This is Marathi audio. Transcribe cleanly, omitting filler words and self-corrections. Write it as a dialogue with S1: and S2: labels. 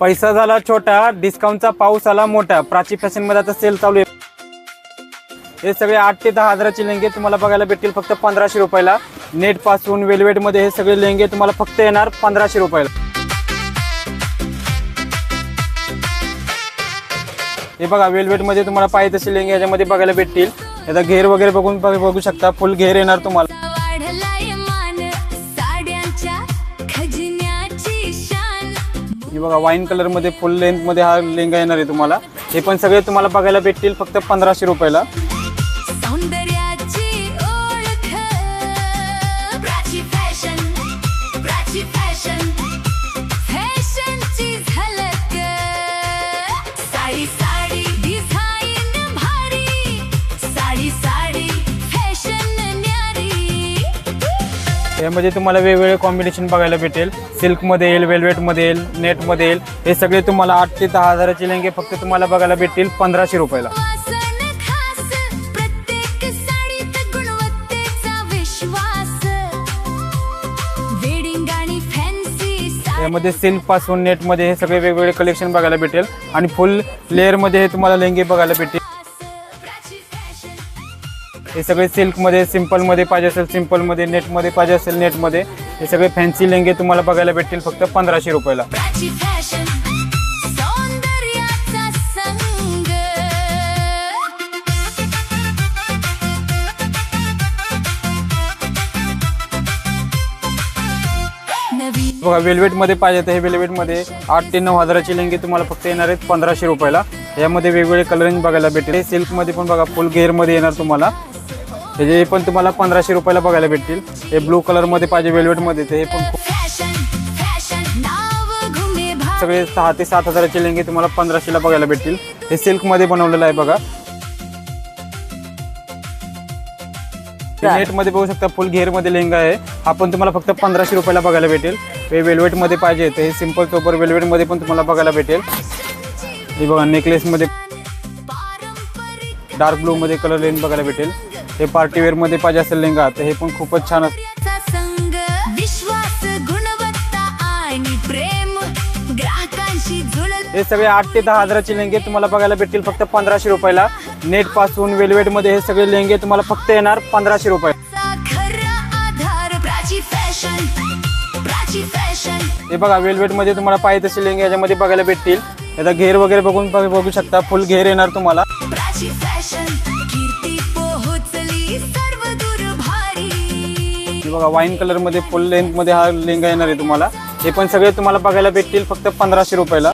S1: पैसा झाला छोटा, डिस्काउंटचा पाऊस आला मोठा। प्राची फॅशन मध्ये आता सेल चालू आहे। हे सगळे 8 ते 10 हजाराचे लेंगे तुम्हाला बघायला भेटतील फक्त 1500 रुपयाला। नेट पासून वेलवेट मध्ये हे सगळे लेंगे तुम्हाला फक्त येणार 1500 रुपयाला। हे बघा वेलवेट मध्ये तुम्हाला पाहिजे तसे लेंगे याच्यामध्ये बघायला भेटतील। याचा घेर वगैरे बघू शकता, फुल घेर येणार तुम्हाला। हे बघा वाईन कलर मध्ये फुल लेंथ मध्ये हा लेंगा येणार आहे तुम्हाला। हे पण सगळे तुम्हाला बघायला भेटतील फक्त 1500 रुपयाला। यामध्ये तुम्हाला वेगवेगळे कॉम्बिनेशन बघायला भेटेल। सिल्क मध्ये येईल, वेलवेट मध्ये येईल, नेट मध्ये येईल। हे सगळे तुम्हाला 8 ते 10 हजाराचे लेंगे फक्त तुम्हाला बघायला भेटतील 1500 रुपयाला। यामध्ये सिल्क पासून नेट मध्ये हे सगळे वेगवेगळे कलेक्शन बघायला भेटेल आणि फुल लेअर मध्ये हे तुम्हाला लेंगे बघायला भेटेल। हे सगळे सिल्क मध्ये, सिंपल मध्ये पाहिजे असेल सिंपल मध्ये, नेट मध्ये पाहिजे असेल नेट मध्ये, हे सगळे फॅन्सी लेंगे तुम्हाला बघायला भेटतील फक्त 1500 रुपयाला। बघा वेलवेट मध्ये पाहिजे तर हे वेलवेट मध्ये 8 ते 9 हजाराचे लेंगे तुम्हाला फक्त येणार आहेत 1500 रुपयाला। यामध्ये वेगवेगळे कलरिंग बघायला भेटेल। सिल्क मध्ये पण बघा फुल घेर मध्ये येणार तुम्हाला। हे पण तुम्हाला 1500 रुपयाला बघायला भेटतील। हे ब्लू कलर मध्ये पाहिजे वेलवेट मध्ये ते हे पण सगळे 6 ते 7 हजाराचे लेंगे तुम्हाला 1500 ला बघायला भेटतील। हे सिल्क मध्ये बनवलेलं आहे बघा। नेट मध्ये बघू शकता फुल घेर मध्ये लेंगा आहे। हा पण तुम्हाला फक्त 1500 रुपयाला बघायला भेटेल। हे वेलवेट मध्ये पाहिजे तर हे सिंपल सोबर वेलवेट मध्ये पण तुम्हाला बघायला भेटेल। हे बघा नेकलेस मध्ये डार्क ब्लू मध्ये कलर लेन बघायला भेटेल। हे पार्टी वेअर मध्ये पाहिजे असेल लेंगा तर हे पण खूपच छान असतं। हे सगळे 8 ते 10 हजाराचे लेंगे तुम्हाला बघायला भेटतील फक्त 1500 रुपयाला। नेट पासून वेलवेट मध्ये हे सगळे लेंगे तुम्हाला फक्त येणार 1500 रुपये। हे बघा वेलवेट मध्ये तुम्हाला पाहिजे तसे लेंगे याच्यामध्ये बघायला भेटतील। याचा घेर वगैरे बघू शकता, फुल घेर येणार तुम्हाला। हे बघा वाईन कलर मध्ये फुल लेंथ मध्ये हा लेंगा येणार आहे तुम्हाला। हे पण सगळे तुम्हाला बघायला भेटतील फक्त 1500 रुपयाला।